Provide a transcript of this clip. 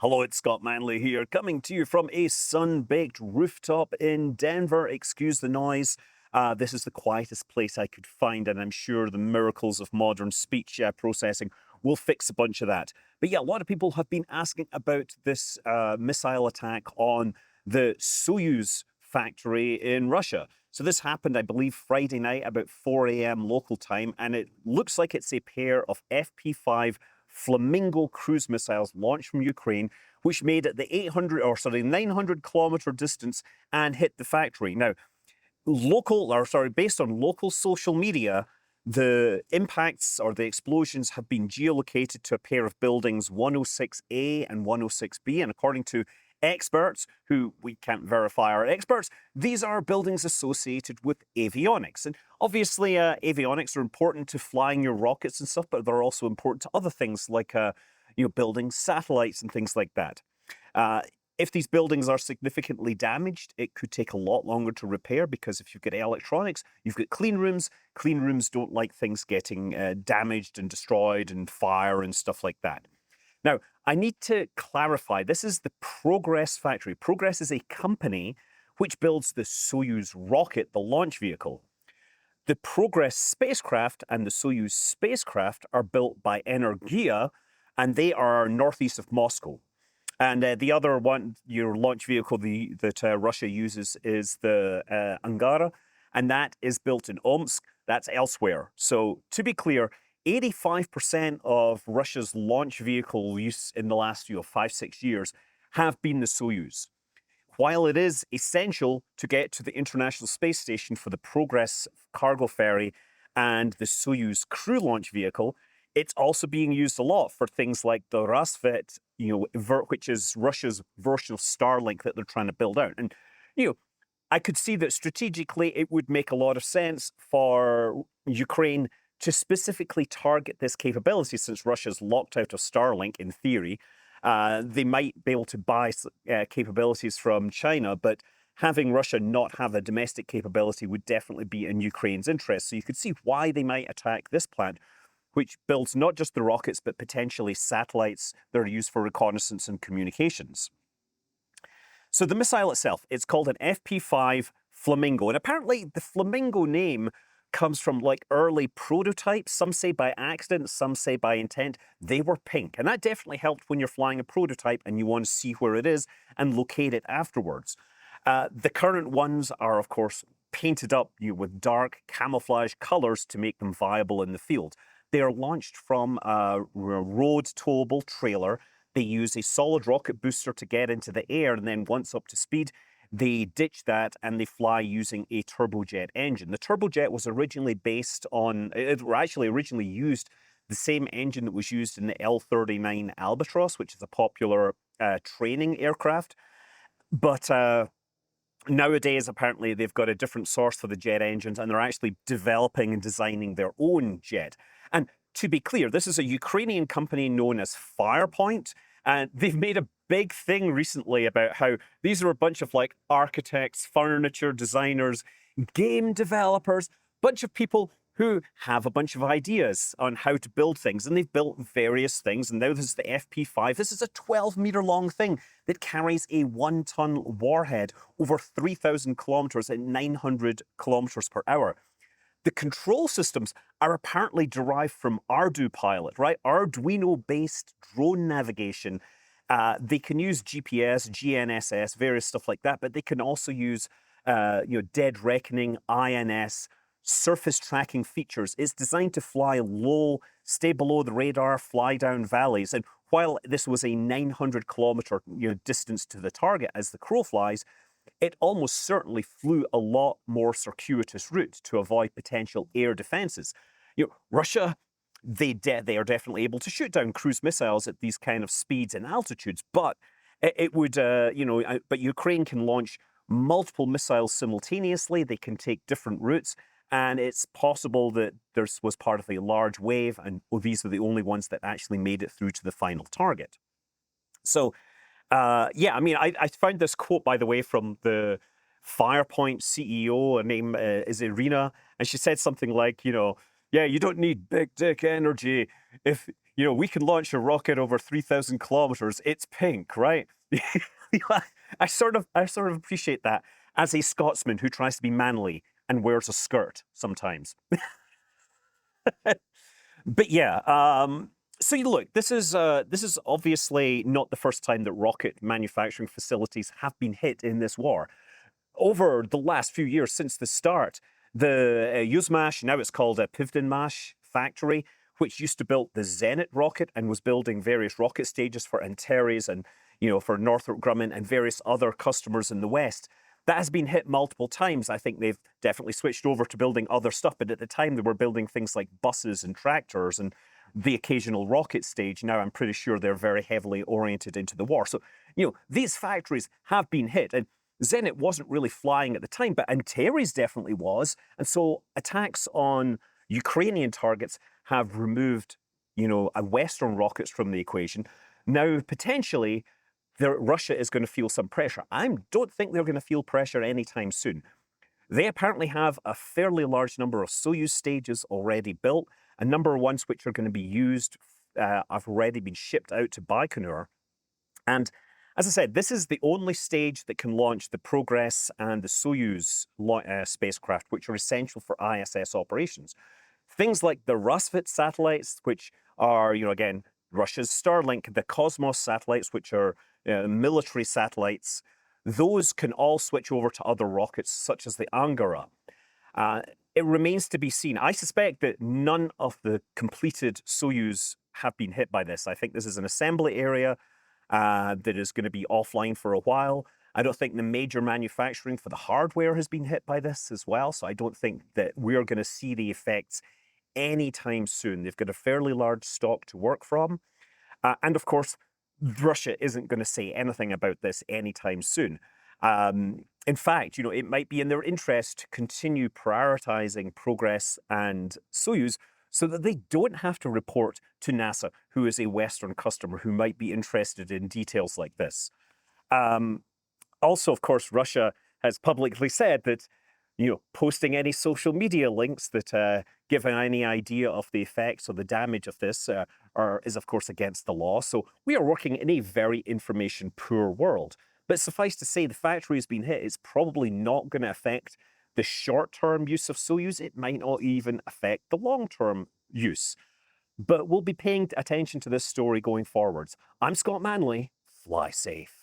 Hello, it's Scott Manley here, coming to you from a sun-baked rooftop in Denver. Excuse the noise. This is the quietest place I could find, and I'm sure the miracles of modern speech processing will fix a bunch of that. But yeah, a lot of people have been asking about this missile attack on the Soyuz factory in Russia. So this happened, I believe, Friday night about 4 a.m. local time, and it looks like it's a pair of FP-5 Flamingo cruise missiles launched from Ukraine, which made it the 900-kilometer distance and hit the factory. Now, based on local social media, the impacts or the explosions have been geolocated to a pair of buildings, 106A and 106B, and according to experts, who we can't verify are experts, these are buildings associated with avionics. And obviously, avionics are important to flying your rockets and stuff, but they're also important to other things like building satellites and things like that. If these buildings are significantly damaged, it could take a lot longer to repair because if you've got electronics, you've got clean rooms. Clean rooms don't like things getting damaged and destroyed and fire and stuff like that. Now, I need to clarify, this is the Progress factory. Progress is a company which builds the Soyuz rocket, the launch vehicle. The Progress spacecraft and the Soyuz spacecraft are built by Energia, and they are northeast of Moscow. And the other one, your launch vehicle that Russia uses is the Angara, and that is built in Omsk. That's elsewhere. So to be clear, 85% of Russia's launch vehicle use in the last 5-6 years have been the Soyuz. While it is essential to get to the International Space Station for the Progress cargo ferry and the Soyuz crew launch vehicle, it's also being used a lot for things like the Rasvet, which is Russia's version of Starlink that they're trying to build out. And, I could see that strategically it would make a lot of sense for Ukraine to specifically target this capability since Russia's locked out of Starlink in theory. They might be able to buy capabilities from China, but having Russia not have a domestic capability would definitely be in Ukraine's interest. So you could see why they might attack this plant, which builds not just the rockets, but potentially satellites that are used for reconnaissance and communications. So the missile itself, it's called an FP-5 Flamingo. And apparently the Flamingo name comes from early prototypes. Some say by accident, some say by intent. They were pink. And that definitely helped when you're flying a prototype and you want to see where it is and locate it afterwards. The current ones are, of course, painted up with dark camouflage colors to make them viable in the field. They are launched from a road towable trailer. They use a solid rocket booster to get into the air, and then once up to speed, they ditch that and they fly using a turbojet engine. The turbojet was originally originally used the same engine that was used in the L-39 Albatross, which is a popular training aircraft. But nowadays, apparently, they've got a different source for the jet engines, and they're actually developing and designing their own jet. And to be clear, this is a Ukrainian company known as Firepoint, and they've made a big thing recently about how these are a bunch of architects, furniture designers, game developers, bunch of people who have a bunch of ideas on how to build things, and they've built various things. And now this is the FP-5. This is a 12-meter long thing that carries a 1-ton warhead over 3,000 kilometers at 900 kilometers per hour. The control systems are apparently derived from Pilot, right? Arduino-based drone navigation. They can use GPS, GNSS, various stuff like that, but they can also use, dead reckoning, INS, surface tracking features. It's designed to fly low, stay below the radar, fly down valleys. And while this was a 900-kilometer distance to the target as the crow flies, it almost certainly flew a lot more circuitous route to avoid potential air defenses. Russia, they are definitely able to shoot down cruise missiles at these kind of speeds and altitudes, but but Ukraine can launch multiple missiles simultaneously. They can take different routes, and it's possible that this was part of a large wave, and these are the only ones that actually made it through to the final target. So, I found this quote, by the way, from the Firepoint CEO. Her name is Irina, and she said something like, yeah, you don't need big dick energy. If, we can launch a rocket over 3,000 kilometers, it's pink, right? I sort of appreciate that as a Scotsman who tries to be manly and wears a skirt sometimes. But yeah, so look, this is obviously not the first time that rocket manufacturing facilities have been hit in this war. Over the last few years since the start, the Yuzmash, now it's called a Pivdenmash factory, which used to build the Zenit rocket and was building various rocket stages for Antares and for Northrop Grumman and various other customers in the West. That has been hit multiple times. I think they've definitely switched over to building other stuff, but at the time they were building things like buses and tractors and the occasional rocket stage. Now I'm pretty sure they're very heavily oriented into the war. So, these factories have been hit. And Zenit wasn't really flying at the time, but Antares definitely was. And so attacks on Ukrainian targets have removed, Western rockets from the equation. Now, potentially, Russia is going to feel some pressure. I don't think they're going to feel pressure anytime soon. They apparently have a fairly large number of Soyuz stages already built. A number of ones which are going to be used have already been shipped out to Baikonur. And as I said, this is the only stage that can launch the Progress and the Soyuz spacecraft, which are essential for ISS operations. Things like the Rassvet satellites, which are, again, Russia's Starlink, the Cosmos satellites, which are military satellites, those can all switch over to other rockets, such as the Angara. It remains to be seen. I suspect that none of the completed Soyuz have been hit by this. I think this is an assembly area that is going to be offline for a while. I don't think the major manufacturing for the hardware has been hit by this as well, so I don't think that we're going to see the effects anytime soon. They've got a fairly large stock to work from. And of course, Russia isn't going to say anything about this anytime soon. In fact, it might be in their interest to continue prioritizing Progress and Soyuz so that they don't have to report to NASA, who is a Western customer who might be interested in details like this. Also, of course, Russia has publicly said that, posting any social media links that give any idea of the effects or the damage of this is, of course, against the law. So we are working in a very information-poor world. But suffice to say, the factory has been hit. It's probably not going to affect the short-term use of Soyuz. It might not even affect the long-term use. But we'll be paying attention to this story going forwards. I'm Scott Manley. Fly safe.